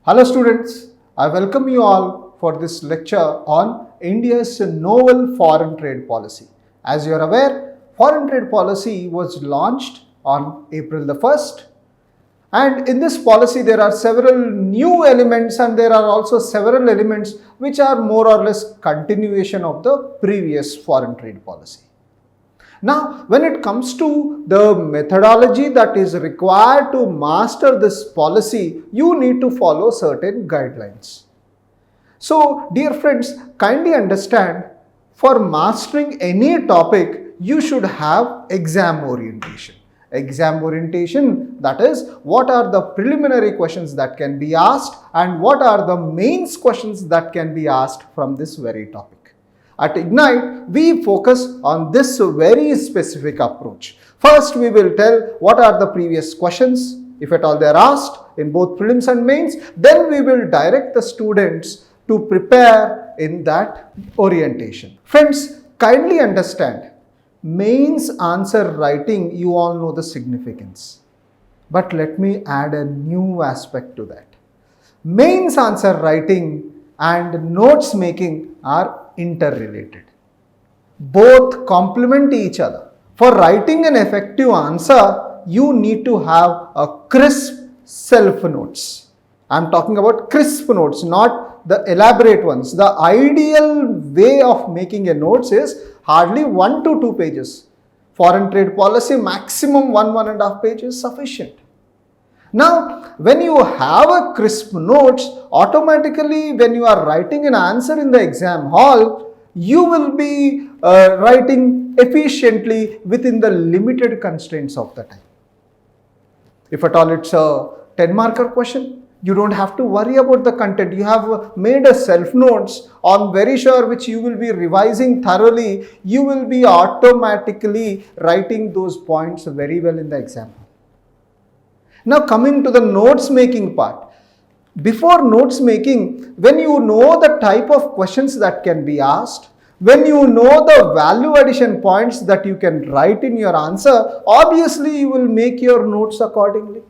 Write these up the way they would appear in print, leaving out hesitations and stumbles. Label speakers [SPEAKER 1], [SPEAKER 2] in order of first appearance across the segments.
[SPEAKER 1] Hello students, I welcome you all for this lecture on India's novel foreign trade policy. As you are aware, foreign trade policy was launched on April the 1st, and in this policy there are several new elements and there are also several elements which are more or less continuation of the previous foreign trade policy. Now, when it comes to the methodology that is required to master this policy, you need to follow certain guidelines. So, dear friends, kindly understand, for mastering any topic, you should have exam orientation. Exam orientation, that is, what are the preliminary questions that can be asked and what are the mains questions that can be asked from this very topic. At Ignite, we focus on this very specific approach. First, we will tell what are the previous questions, if at all they are asked in both prelims and mains. Then we will direct the students to prepare in that orientation. Friends, kindly understand, mains answer writing, you all know the significance. But let me add a new aspect to that. Mains answer writing and notes making are interrelated. Both complement each other. For writing an effective answer, you need to have a crisp self notes. I am talking about crisp notes, not the elaborate ones. The ideal way of making a notes is hardly 1 to 2 pages. Foreign trade policy, maximum 1.5 pages sufficient. Now, when you have a crisp notes, automatically when you are writing an answer in the exam hall, you will be writing efficiently within the limited constraints of the time. If at all it's a 10-marker question, you don't have to worry about the content. You have made a self notes on very sure which you will be revising thoroughly. You will be automatically writing those points very well in the exam. Now coming to the notes making part. Before notes making, when you know the type of questions that can be asked, when you know the value addition points that you can write in your answer, obviously you will make your notes accordingly.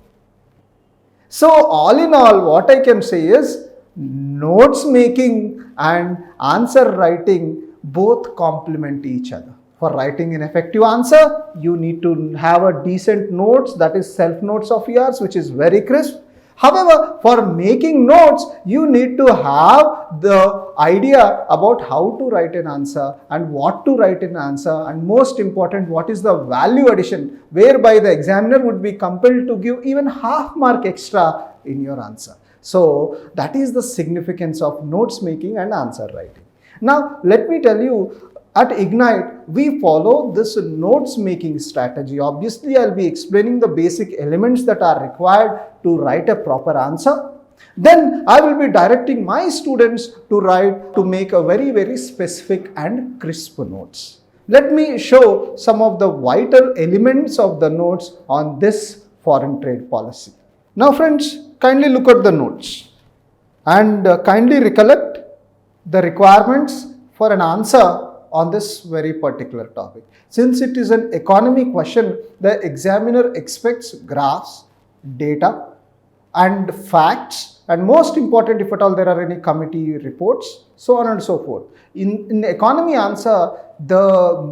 [SPEAKER 1] So all in all, what I can say is, notes making and answer writing both complement each other. For writing an effective answer, you need to have a decent notes, that is self notes of yours, which is very crisp. However, for making notes, you need to have the idea about how to write an answer and what to write an answer, and most important, what is the value addition, whereby the examiner would be compelled to give even half mark extra in your answer. So that is the significance of notes making and answer writing. Now, let me tell you, at Ignite, we follow this notes making strategy. Obviously, I'll be explaining the basic elements that are required to write a proper answer. Then I will be directing my students to make a very specific and crisp notes. Let me show some of the vital elements of the notes on this foreign trade policy. Now friends, kindly look at the notes and kindly recollect the requirements for an answer on this very particular topic. Since it is an economy question, the examiner expects graphs, data and facts, and most important, if at all there are any committee reports, so on and so forth. In the economy answer, the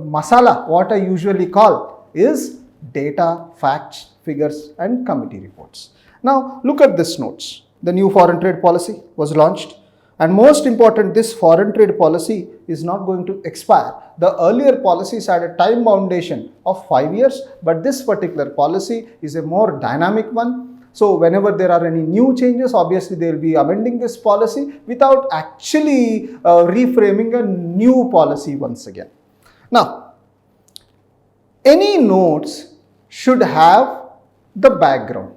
[SPEAKER 1] masala, what I usually call, is data, facts, figures and committee reports. Now look at this notes. The new foreign trade policy was launched. And most important, this foreign trade policy is not going to expire. The earlier policies had a time foundation of 5 years, but this particular policy is a more dynamic one. So whenever there are any new changes, obviously they will be amending this policy without actually reframing a new policy once again. Now, any notes should have the background.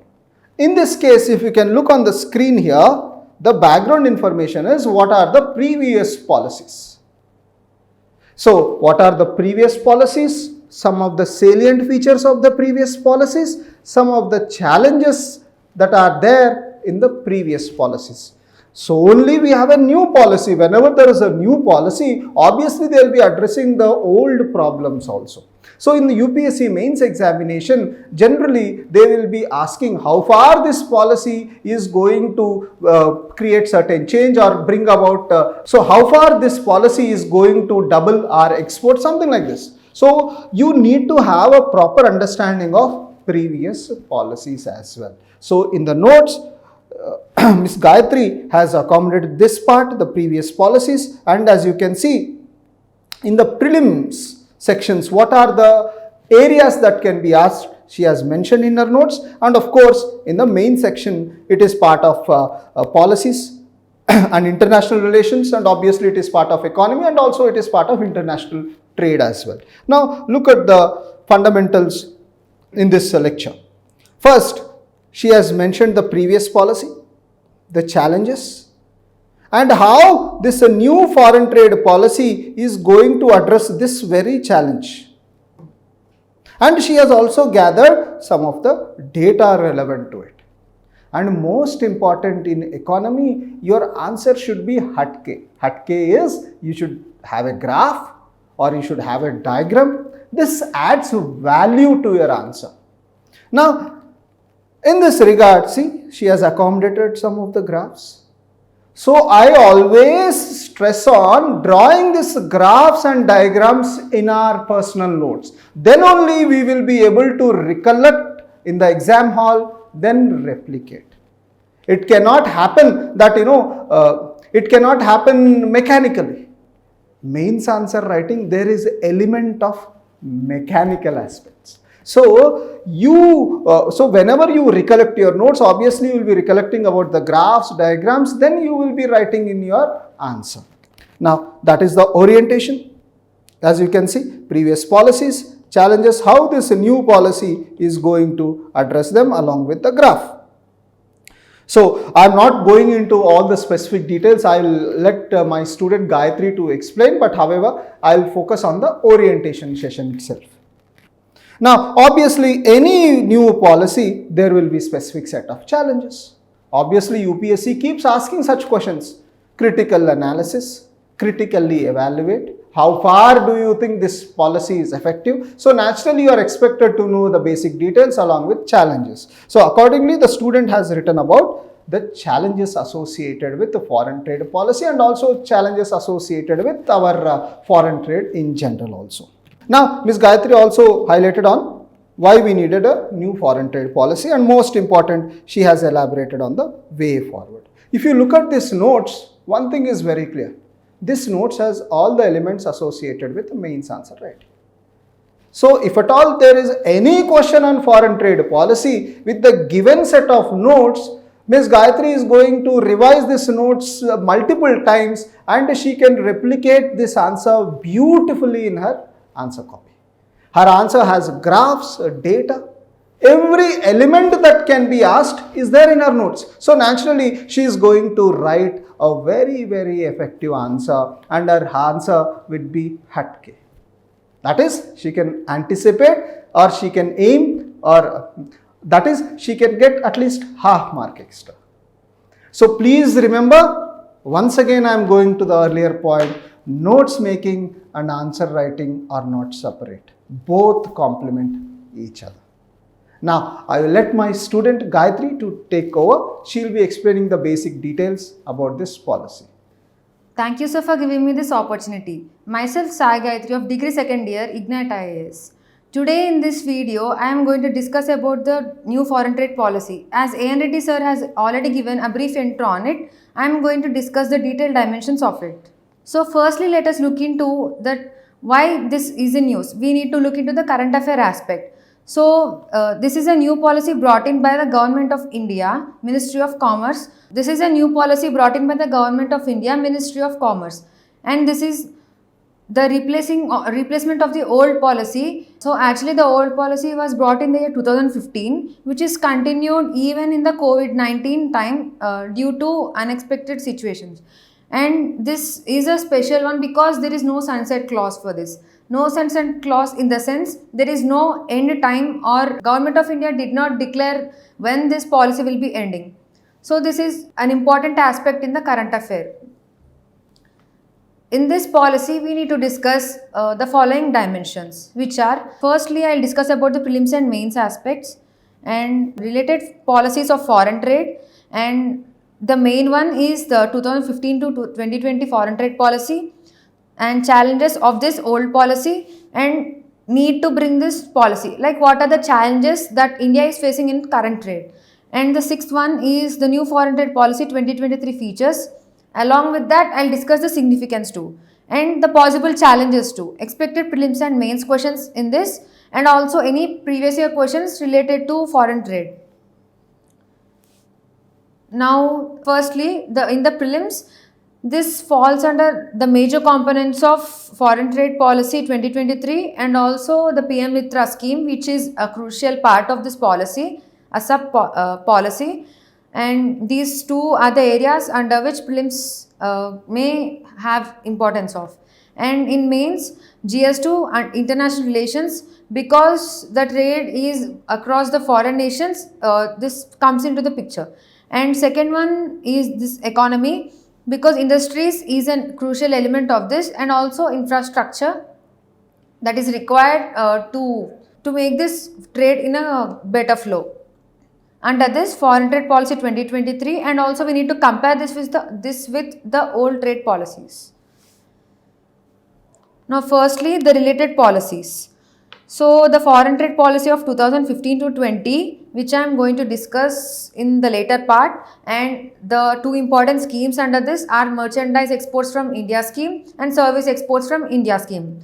[SPEAKER 1] In this case, if you can look on the screen here, the background information is what are the previous policies. So, what are the previous policies? Some of the salient features of the previous policies, some of the challenges that are there in the previous policies. So, only we have a new policy. Whenever there is a new policy, obviously they will be addressing the old problems also. So in the UPSC mains examination, generally they will be asking how far this policy is going to create certain change or bring about, so how far this policy is going to double our export, something like this. So you need to have a proper understanding of previous policies as well. So in the notes, Ms. Gayatri has accommodated this part, the previous policies, and as you can see in the prelims sections, what are the areas that can be asked, she has mentioned in her notes, and of course in the main section it is part of policies and international relations, and obviously it is part of economy, and also it is part of international trade as well. Now look at the fundamentals in this lecture. First, she has mentioned the previous policy, the challenges, and how this new foreign trade policy is going to address this very challenge. And she has also gathered some of the data relevant to it. And most important in economy, your answer should be Hatke. Hatke is you should have a graph or you should have a diagram. This adds value to your answer. Now, in this regard, see, she has accommodated some of the graphs. So I always stress on drawing these graphs and diagrams in our personal notes. Then only we will be able to recollect in the exam hall, then replicate. It cannot happen that, it cannot happen mechanically. Mains answer writing, there is element of mechanical aspects. So whenever you recollect your notes, obviously you will be recollecting about the graphs, diagrams, then you will be writing in your answer. Now that is the orientation. As you can see, previous policies, challenges, how this new policy is going to address them along with the graph. So I am not going into all the specific details. I will let my student Gayatri to explain, but however, I will focus on the orientation session itself. Now, obviously, any new policy, there will be specific set of challenges. Obviously, UPSC keeps asking such questions. Critical analysis, critically evaluate. How far do you think this policy is effective? So, naturally, you are expected to know the basic details along with challenges. So, accordingly, the student has written about the challenges associated with the foreign trade policy and also challenges associated with our foreign trade in general also. Now, Ms. Gayatri also highlighted on why we needed a new foreign trade policy, and most important, she has elaborated on the way forward. If you look at these notes, one thing is very clear. This notes has all the elements associated with the mains answer writing. So, if at all there is any question on foreign trade policy with the given set of notes, Ms. Gayatri is going to revise these notes multiple times and she can replicate this answer beautifully in her answer copy. Her answer has graphs, data, every element that can be asked is there in her notes. So naturally, she is going to write a very, very effective answer and her answer would be Hatke. That is, she can anticipate or she can aim, or that is, she can get at least half mark extra. So please remember, once again I am going to the earlier point, notes making and answer writing are not separate. Both complement each other. Now, I will let my student Gayatri to take over. She will be explaining the basic details about this policy.
[SPEAKER 2] Thank you, sir, for giving me this opportunity. Myself, Sai Gayatri of Degree Second Year, Ignite IAS. Today in this video, I am going to discuss about the new foreign trade policy. As A.N. Reddy sir has already given a brief intro on it, I am going to discuss the detailed dimensions of it. So firstly, let us look into that why this is in news. We need to look into the current affair aspect. So this is a new policy brought in by the Government of India, Ministry of Commerce. This is a new policy brought in by the Government of India, Ministry of Commerce. And this is the replacement of the old policy. So actually the old policy was brought in the year 2015, which is continued even in the COVID-19 time due to unexpected situations. And this is a special one because there is no sunset clause for this. No sunset clause in the sense there is no end time, or Government of India did not declare when this policy will be ending. So this is an important aspect in the current affair. In this policy, we need to discuss the following dimensions, which are, firstly, I'll discuss about the prelims and mains aspects and related policies of foreign trade, and the main one is the 2015 to 2020 foreign trade policy and challenges of this old policy and need to bring this policy, like what are the challenges that India is facing in current trade. And the sixth one is the new foreign trade policy 2023 features. Along with that, I'll discuss the significance too and the possible challenges too, expected prelims and mains questions in this, and also any previous year questions related to foreign trade. Now, firstly, in the prelims, this falls under the major components of foreign trade policy 2023 and also the PM Mitra scheme, which is a crucial part of this policy, a sub policy. And these two are the areas under which prelims may have importance of. And in mains, GS2 and international relations, because the trade is across the foreign nations, this comes into the picture. And second one is this economy, because industries is a crucial element of this, and also infrastructure that is required to make this trade in a better flow. Under this foreign trade policy 2023, and also we need to compare this with the old trade policies. Now, firstly, the related policies. So, the foreign trade policy of 2015 to 20, which I am going to discuss in the later part, and the two important schemes under this are merchandise exports from India scheme and service exports from India scheme.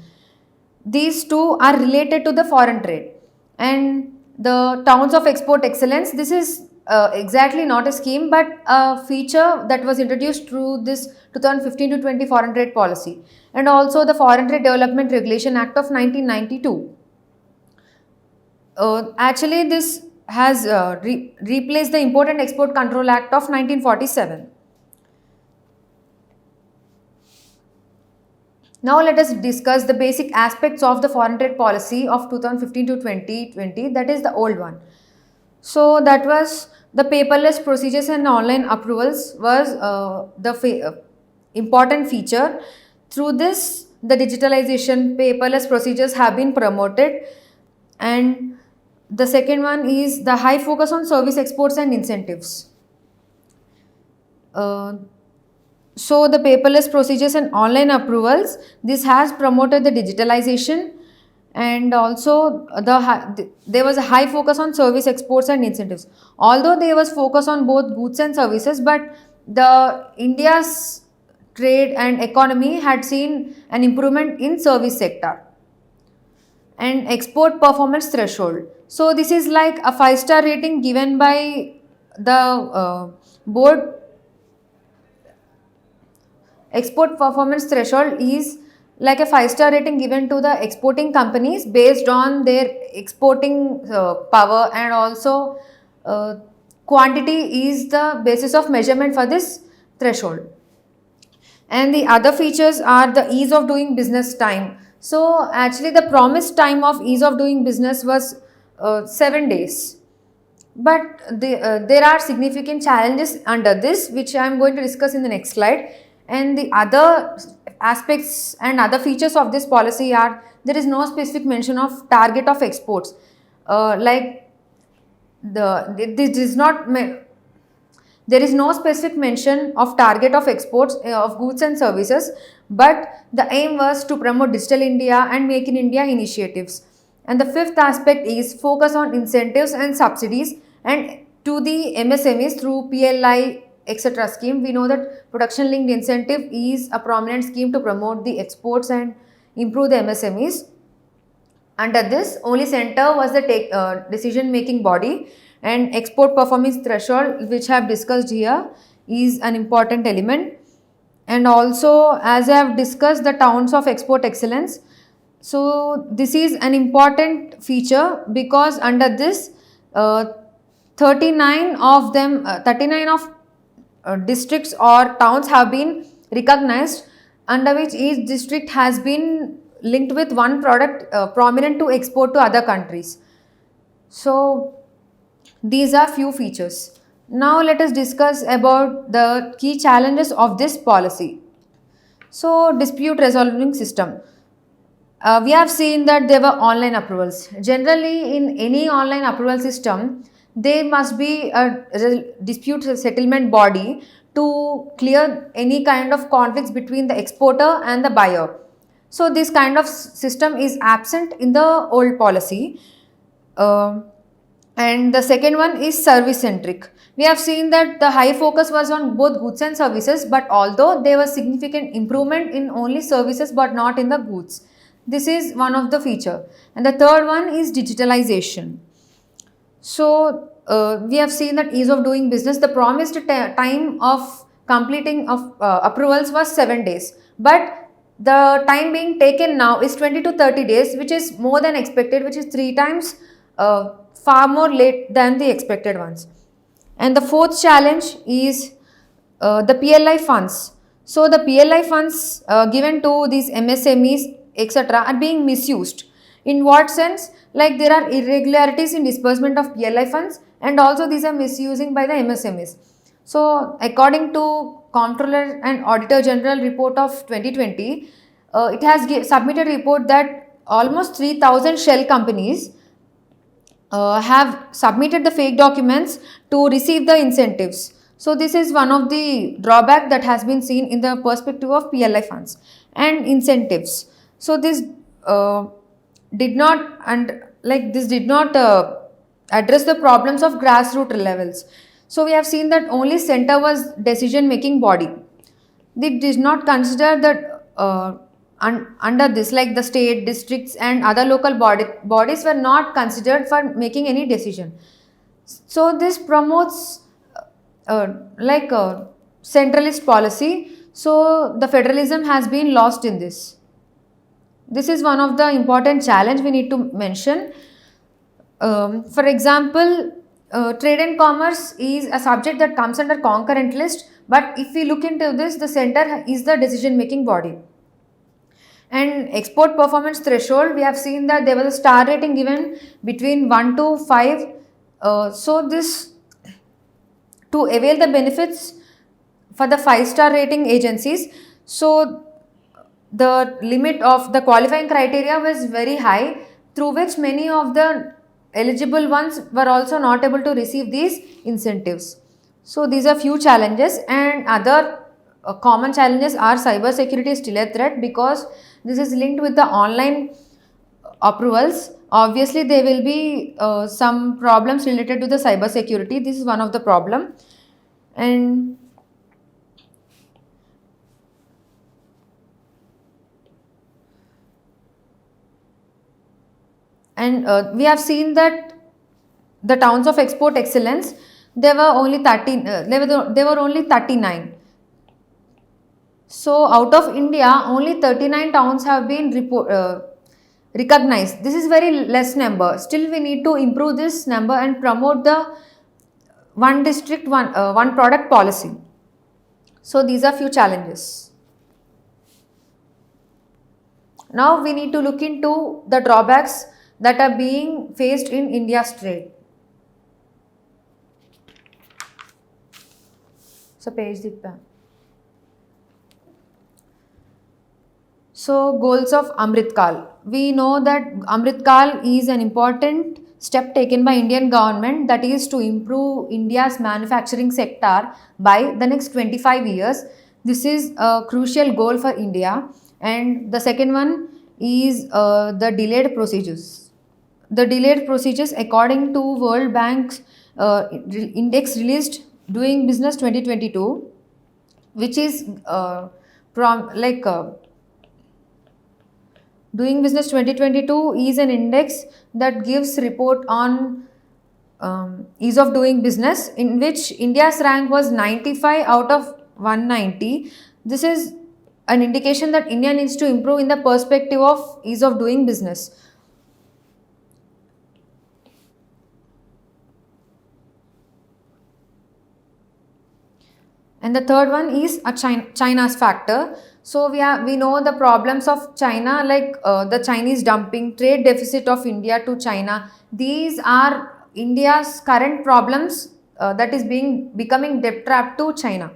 [SPEAKER 2] These two are related to the foreign trade. And the towns of export excellence, this is exactly not a scheme but a feature that was introduced through this 2015 to 20 foreign trade policy, and also the Foreign Trade Development Regulation Act of 1992. Actually, this has replaced the Import and Export Control Act of 1947. Now let us discuss the basic aspects of the foreign trade policy of 2015 to 2020, that is the old one. So that was the paperless procedures and online approvals was the important feature. Through this, the digitalization, paperless procedures have been promoted. And the second one is the high focus on service exports and incentives. So the paperless procedures and online approvals, this has promoted the digitalization, and also there was a high focus on service exports and incentives. Although there was focus on both goods and services, but the India's trade and economy had seen an improvement in service sector. And export performance threshold. So this is like a 5-star rating given by the board. Export performance threshold is like a 5-star rating given to the exporting companies based on their exporting power, and also quantity is the basis of measurement for this threshold. And the other features are the ease of doing business time. So actually the promised time of ease of doing business was 7 days. But there are significant challenges under this, which I am going to discuss in the next slide. And the other aspects and other features of this policy are, there is no specific mention of target of exports. There is no specific mention of target of exports of goods and services, but the aim was to promote Digital India and Make in India initiatives. And the fifth aspect is focus on incentives and subsidies and to the MSMEs through PLI etc. scheme. We know that production linked incentive is a prominent scheme to promote the exports and improve the MSMEs. Under this, only center was the decision making body, and export performance threshold, which I have discussed here, is an important element. And also, as I have discussed, the towns of export excellence. So this is an important feature because under this 39 of districts or towns have been recognized, under which each district has been linked with one product prominent to export to other countries. So these are few features. Now let us discuss about the key challenges of this policy. So dispute resolving system. We have seen that there were online approvals. Generally, in any online approval system, there must be a dispute settlement body to clear any kind of conflicts between the exporter and the buyer. So, this kind of system is absent in the old policy. Uh, and the second one is service centric. We have seen that the high focus was on both goods and services, but although there was significant improvement in only services but not in the goods. This is one of the feature. And the third one is digitalization. So we have seen that ease of doing business, the promised time of completing of approvals was 7 days, but the time being taken now is 20 to 30 days, which is more than expected, which is 3 times far more late than the expected ones. And the fourth challenge is the PLI funds. So the PLI funds given to these MSMEs, etc., are being misused. In what sense? Like there are irregularities in disbursement of PLI funds, and also these are misusing by the MSMEs. So according to Comptroller and Auditor General report of 2020, it has submitted report that almost 3,000 shell companies have submitted the fake documents to receive the incentives. So this is one of the drawback that has been seen in the perspective of PLI funds and incentives. So this did not address the problems of grassroots levels. So we have seen that only center was decision making body. They did not consider that under this, like the state, districts and other local bodies were not considered for making any decision. So this promotes centralist policy. So the federalism has been lost in this. This is one of the important challenge we need to mention. For example, trade and commerce is a subject that comes under concurrent list, but if we look into this, the center is the decision making body. And export performance threshold, we have seen that there was a star rating given between 1 to 5. So this, to avail the benefits for the 5-star rating agencies, so the limit of the qualifying criteria was very high, through which many of the eligible ones were also not able to receive these incentives. So these are few challenges, and other common challenges are cyber security is still a threat because this is linked with the online approvals. Obviously there will be some problems related to the cyber security. This is one of the problem. And we have seen that the towns of export excellence, there were only 13, there were only 39. So out of India, only 39 towns have been recognized. This is very less number. Still we need to improve this number and promote the one district, one product policy. So these are few challenges. Now we need to look into the drawbacks that are being faced in India's trade. So page dippa. So goals of Amrit Kal. We know that Amrit Kal is an important step taken by Indian government, that is to improve India's manufacturing sector by the next 25 years. This is a crucial goal for India. And the second one is the delayed procedures. The delayed procedures, according to World Bank's index released Doing Business 2022, which is Doing Business 2022 is an index that gives report on ease of doing business, in which India's rank was 95 out of 190. This is an indication that India needs to improve in the perspective of ease of doing business. And the third one is China's factor. So we know the problems of China, like the Chinese dumping, trade deficit of India to China. These are India's current problems that is becoming debt trap to China.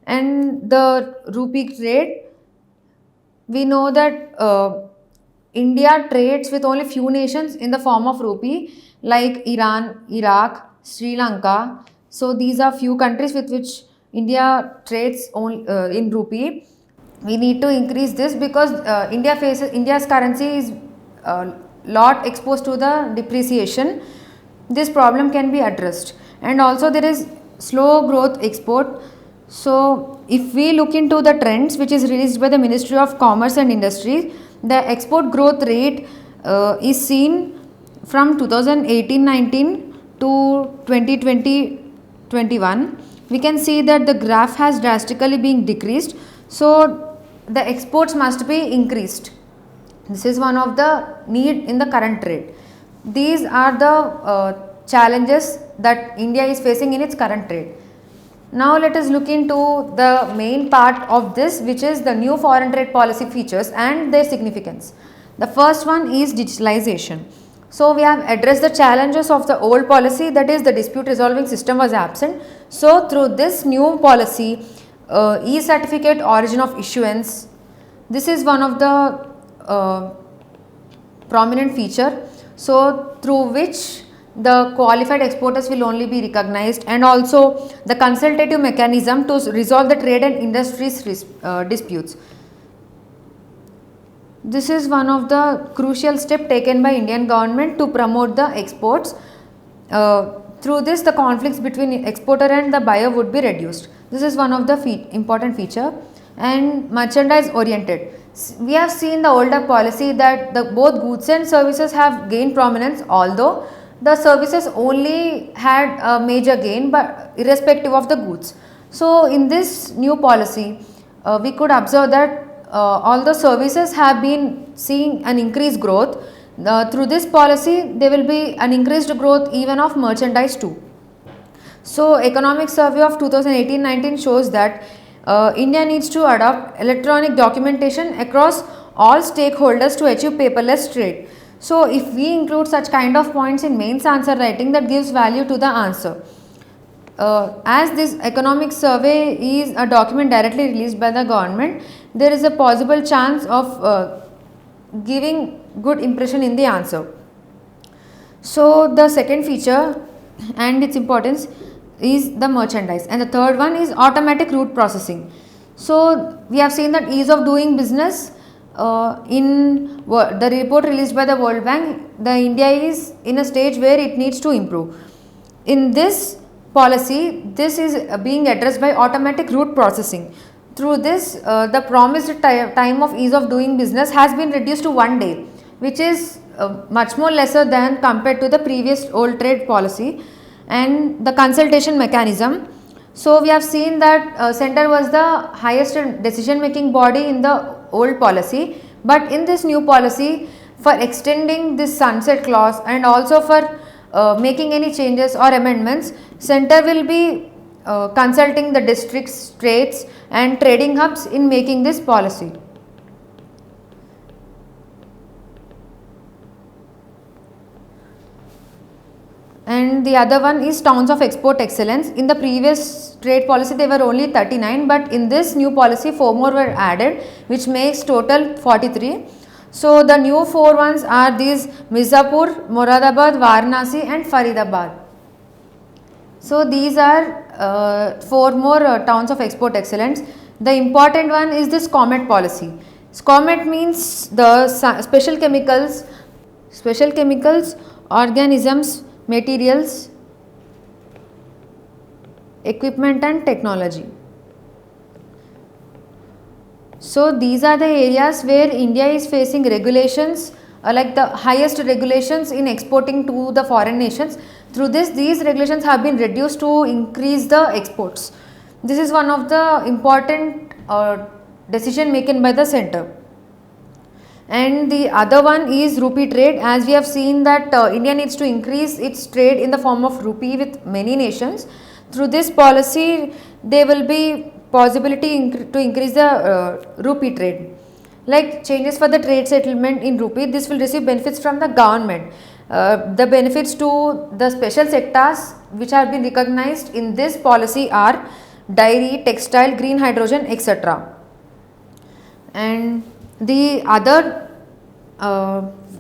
[SPEAKER 2] And the rupee rate. We know that India trades with only few nations in the form of rupee, like Iran, Iraq, Sri Lanka. So these are few countries with which India trades only in rupee. We need to increase this because India's currency is lot exposed to the depreciation. This problem can be addressed, and also there is slow growth export. So if we look into the trends which is released by the Ministry of Commerce and Industry, the export growth rate is seen from 2018-19 to 2020-21. We can see that the graph has drastically been decreased, so the exports must be increased. This is one of the need in the current trade. These are the challenges that India is facing in its current trade. Now let us look into the main part of this, which is the new foreign trade policy features and their significance. The first one is digitalization. So we have addressed the challenges of the old policy, that is the dispute resolving system was absent. So through this new policy, e-certificate origin of issuance, this is one of the prominent feature. So through which the qualified exporters will only be recognized, and also the consultative mechanism to resolve the trade and industries disputes. This is one of the crucial step taken by Indian government to promote the exports. Through this, the conflicts between exporter and the buyer would be reduced. This is one of the important feature. And merchandise oriented. We have seen the older policy that both goods and services have gained prominence, although the services only had a major gain, but irrespective of the goods. So in this new policy, we could observe that all the services have been seeing an increased growth. Through this policy, there will be an increased growth even of merchandise too. So economic survey of 2018-19 shows that India needs to adopt electronic documentation across all stakeholders to achieve paperless trade. So if we include such kind of points in mains answer writing, that gives value to the answer. As this economic survey is a document directly released by the government, there is a possible chance of giving good impression in the answer. So the second feature and its importance is the merchandise, and the third one is automatic route processing. So we have seen that ease of doing business in the report released by the World Bank, the India is in a stage where it needs to improve. In this policy, this is being addressed by automatic route processing. Through this, the promised time of ease of doing business has been reduced to 1 day, which is much more lesser than compared to the previous old trade policy. And the consultation mechanism. So we have seen that center was the highest decision making body in the old policy, but in this new policy, for extending this sunset clause and also for making any changes or amendments, center will be consulting the districts, states and trading hubs in making this policy. And the other one is towns of export excellence. In the previous trade policy, there were only 39, but in this new policy, 4 more were added, which makes total 43. So the new 4 ones are these: Mirzapur, Moradabad, Varanasi and Faridabad. So these are 4 more towns of export excellence. The important one is this SCOMET policy. SCOMET means the special chemicals, organisms, materials, equipment and technology. So these are the areas where India is facing regulations, like the highest regulations in exporting to the foreign nations. Through this, these regulations have been reduced to increase the exports. This is one of the important decision making by the center. And the other one is rupee trade. As we have seen that India needs to increase its trade in the form of rupee with many nations. Through this policy, there will be possibility to increase the rupee trade. Like changes for the trade settlement in rupee, this will receive benefits from the government. The benefits to the special sectors which have been recognized in this policy are dairy, textile, green hydrogen, etc. And The other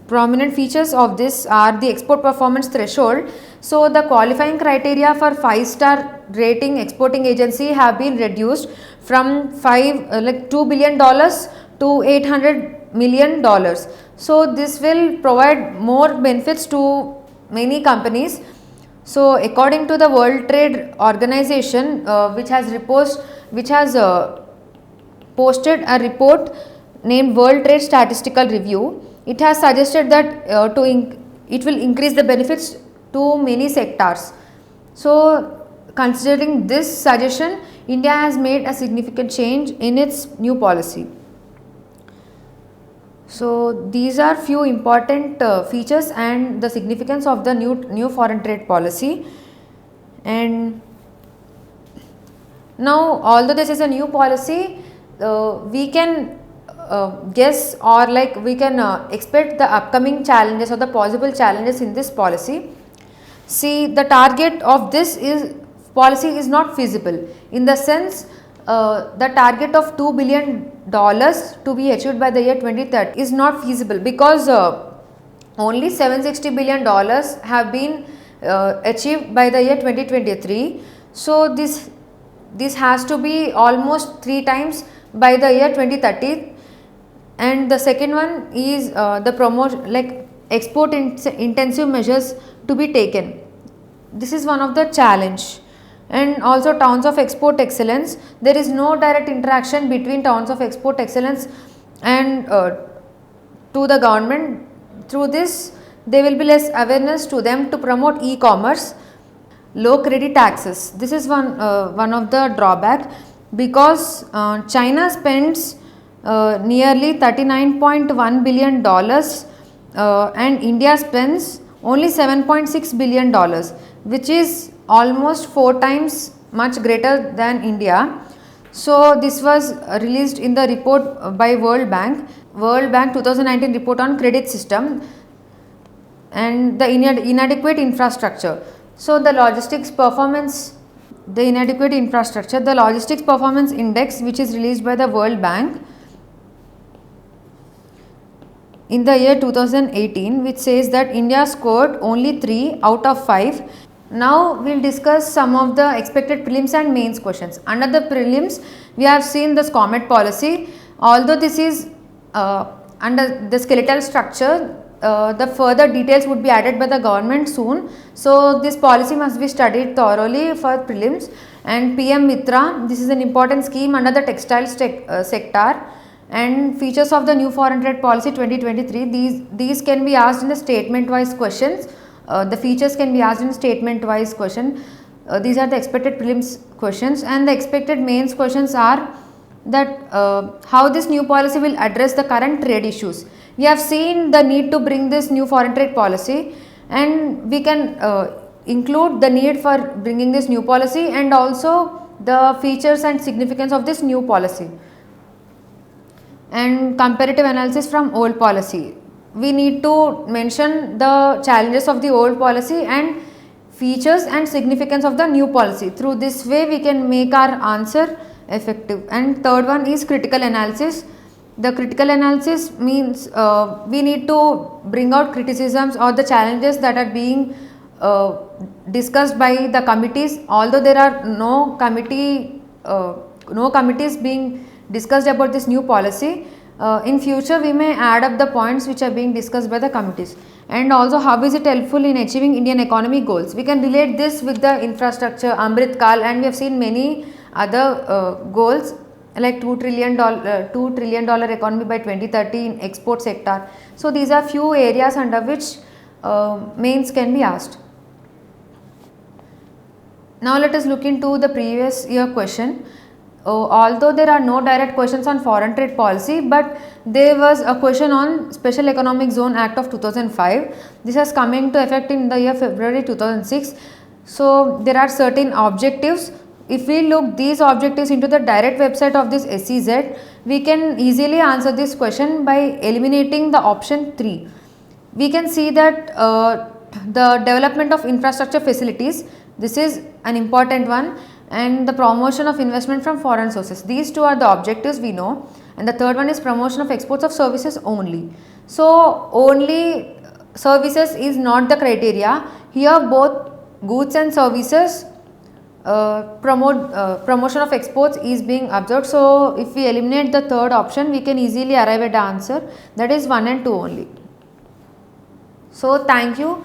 [SPEAKER 2] prominent features of this are the export performance threshold. So the qualifying criteria for 5-star rating exporting agency have been reduced from $2 billion to $800 million. So this will provide more benefits to many companies. So according to the World Trade Organization, which has posted a report named World Trade Statistical Review, it has suggested that it will increase the benefits to many sectors. So considering this suggestion, India has made a significant change in its new policy. So these are few important features and the significance of the new foreign trade policy. And now, although this is a new policy, we can guess, or like we can expect the upcoming challenges or the possible challenges in this policy. See, the target of this policy is not feasible, in the sense the target of $2 billion to be achieved by the year 2030 is not feasible, because only $760 billion have been achieved by the year 2023. So this has to be almost 3 times by the year 2030. And the second one is the promotion, like export intensive measures to be taken. This is one of the challenge. And also towns of export excellence, there is no direct interaction between towns of export excellence and to the government. Through this, there will be less awareness to them to promote e-commerce. Low credit access, this is one of the drawback, because China spends nearly $39.1 billion and India spends only $7.6 billion, which is almost 4 times much greater than India. So this was released in the report by World Bank 2019 report on credit system and the inadequate infrastructure. So the logistics performance index, which is released by the World Bank in the year 2018, which says that India scored only 3 out of 5. Now we will discuss some of the expected prelims and mains questions. Under the prelims, we have seen the SCOMET policy. Although this is under the skeletal structure, the further details would be added by the government soon. So this policy must be studied thoroughly for prelims. And PM Mitra, this is an important scheme under the textiles sector. And features of the new foreign trade policy 2023, these can be asked in the statement wise questions. The features can be asked in statement wise question. These are the expected prelims questions, and the expected mains questions are that how this new policy will address the current trade issues. We have seen the need to bring this new foreign trade policy, and we can include the need for bringing this new policy and also the features and significance of this new policy. And comparative analysis from old policy. We need to mention the challenges of the old policy and features and significance of the new policy. Through this way, we can make our answer effective. And third one is critical analysis. The critical analysis means we need to bring out criticisms or the challenges that are being discussed by the committees. Although there are no committees being discussed about this new policy, in future we may add up the points which are being discussed by the committees. And also, how is it helpful in achieving Indian economy goals? We can relate this with the infrastructure, Amrit Kal, and we have seen many other goals like $2 trillion economy by 2030 in export sector. So these are few areas under which mains can be asked. Now let us look into the previous year question. Although there are no direct questions on foreign trade policy, but there was a question on Special Economic Zone Act of 2005. This has come into effect in the year February 2006. So there are certain objectives. If we look these objectives into the direct website of this SEZ, we can easily answer this question by eliminating the option 3. We can see that the development of infrastructure facilities, this is an important one, and the promotion of investment from foreign sources. These two are the objectives we know, and the third one is promotion of exports of services only. So only services is not the criteria. Here both goods and services promotion of exports is being observed. So if we eliminate the third option, we can easily arrive at the answer, that is 1 and 2 only. So thank you.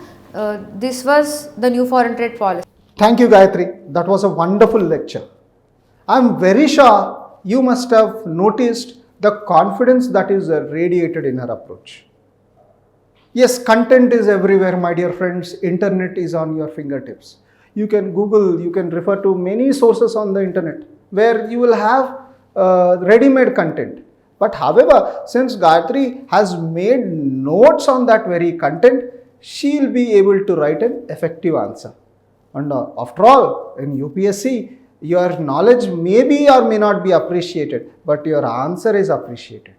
[SPEAKER 2] This was the new foreign trade policy.
[SPEAKER 1] Thank you, Gayatri. That was a wonderful lecture. I am very sure you must have noticed the confidence that is radiated in her approach. Yes, content is everywhere, my dear friends. Internet is on your fingertips. You can Google, you can refer to many sources on the internet where you will have ready-made content. But however, since Gayatri has made notes on that very content, she will be able to write an effective answer. And after all, in UPSC, your knowledge may be or may not be appreciated, but your answer is appreciated.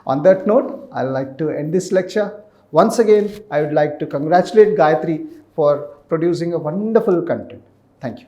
[SPEAKER 1] On that note, I would like to end this lecture. Once again, I would like to congratulate Gayatri for producing a wonderful content. Thank you.